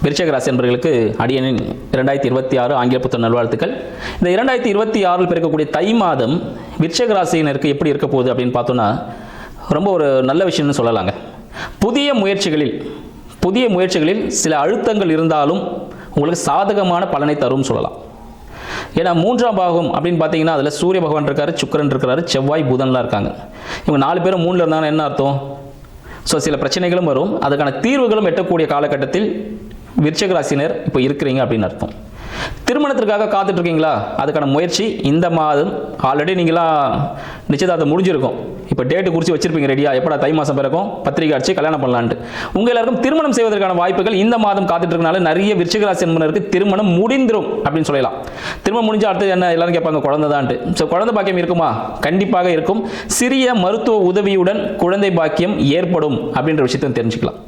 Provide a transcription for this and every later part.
விருச்சிக ராசி என்பவர்களுக்கு அடியனின் 2026 ஆங்கில புத்தாண்டு நல்வாழ்த்துக்கள். இந்த 2026 பிறக்கக்கூடிய தை மாதம் விருச்சிக ராசியினருக்கு எப்படி இருக்க போகுது அப்படின்னு பார்த்தோன்னா ரொம்ப ஒரு நல்ல விஷயம்னு சொல்லலாங்க. புதிய முயற்சிகளில் சில அழுத்தங்கள் இருந்தாலும் உங்களுக்கு சாதகமான பலனை தரும் சொல்லலாம். ஏன்னா 3ஆம் பாகம் அப்படின்னு பார்த்தீங்கன்னா அதில் சூரிய பகவான் இருக்காரு, சுக்கிரன் இருக்கிறாரு, செவ்வாய் புதன்லாம் இருக்காங்க. இவங்க 4 பேரும் 3ல் இருந்தாங்கன்னா என்ன அர்த்தம்? ஸோ சில பிரச்சனைகளும் வரும், அதுக்கான தீர்வுகளும் எட்டக்கூடிய காலகட்டத்தில் விருச்சிக ராசினர் இப்போ இருக்கிறீங்க அப்படின்னு அர்த்தம். திருமணத்திற்காக காத்துட்டு இருக்கீங்களா? அதுக்கான முயற்சி இந்த மாதம் ஆல்ரெடி நீங்களாம் நிச்சயதார்த்தம் முடிஞ்சிருக்கும். இப்போ டேட்டு குறித்து வச்சிருப்பீங்க ரெடியா, எப்படா தை மாதம் பிறக்கும் பத்திரிகை அடிச்சு கல்யாணம் பண்ணலான்ட்டு. உங்கள் எல்லாருக்கும் திருமணம் செய்வதற்கான வாய்ப்புகள் இந்த மாதம் காத்துட்டு இருக்கனால நிறைய விருச்சிக ராசி என்பவருக்கு திருமணம் முடிந்துரும் அப்படின்னு சொல்லலாம். திருமணம் முடிஞ்ச அடுத்து என்ன எல்லாரும் கேட்பாங்க, குழந்தை தான்ட்டு. ஸோ குழந்தை பாக்கியம் இருக்குமா? கண்டிப்பாக இருக்கும். சிறிய மருத்துவ உதவியுடன் குழந்தை பாக்கியம் ஏற்படும் அப்படின்ற விஷயத்தை தெரிஞ்சுக்கலாம்.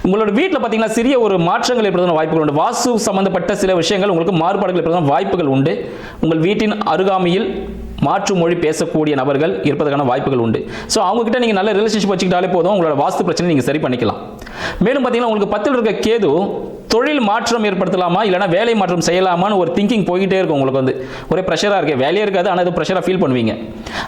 உங்களோட வீட்டில் பார்த்தீங்கன்னா சிறிய ஒரு மாற்றங்கள் ஏற்படுவதற்கான வாய்ப்புகள் உண்டு. வாஸ்து சம்பந்தப்பட்ட சில விஷயங்கள் உங்களுக்கு மாறுபாடுகள் ஏற்படுவதற்கான வாய்ப்புகள் உண்டு. உங்கள் வீட்டின் அருகாமையில் மாற்று மொழி பேசக்கூடிய நபர்கள் இருப்பதற்கான வாய்ப்புகள் உண்டு. ஸோ அவங்க கிட்ட நீங்கள் நல்ல ரிலேஷன்ஷிப் வச்சுக்கிட்டாலே போதும், உங்களோட வாஸ்து பிரச்சனை நீங்கள் சரி பண்ணிக்கலாம். மேலும் பார்த்தீங்கன்னா உங்களுக்கு 10ல் இருக்க கேது தொழில் மாற்றம் ஏற்படுத்தலாமா இல்லைனா வேலை மாற்றம் செய்யலாமான்னு ஒரு திங்கிங் போய்கிட்டே இருக்கும். உங்களுக்கு வந்து ஒரே ப்ரெஷராக இருக்குது, வேலையே இருக்காது, ஆனால் அது ப்ரெஷராக ஃபீல் பண்ணுவீங்க.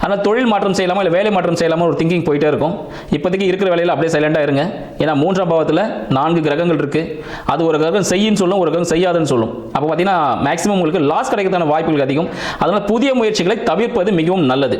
ஆனால் தொழில் மாற்றம் செய்யலாமா இல்லை வேலை மாற்றம் செய்யலாமா ஒரு திங்கிங் போயிட்டே இருக்கும். இப்போதைக்கு இருக்கிற வேலையில் அப்படியே சைலண்டாக இருங்க. ஏன்னா 3ஆம் பாவத்தில் 4 கிரகங்கள் இருக்குது. அது ஒரு கிரகம் செய்யின்னு சொல்லும், ஒரு கிரகம் செய்யாதுன்னு சொல்லும். அப்போ பார்த்தீங்கன்னா மேக்ஸிமம் உங்களுக்கு லாஸ் கிடைக்கிறதான வாய்ப்புகள் அதிகம். அதனால் புதிய முயற்சிகளை தவிர்ப்பது மிகவும் நல்லது.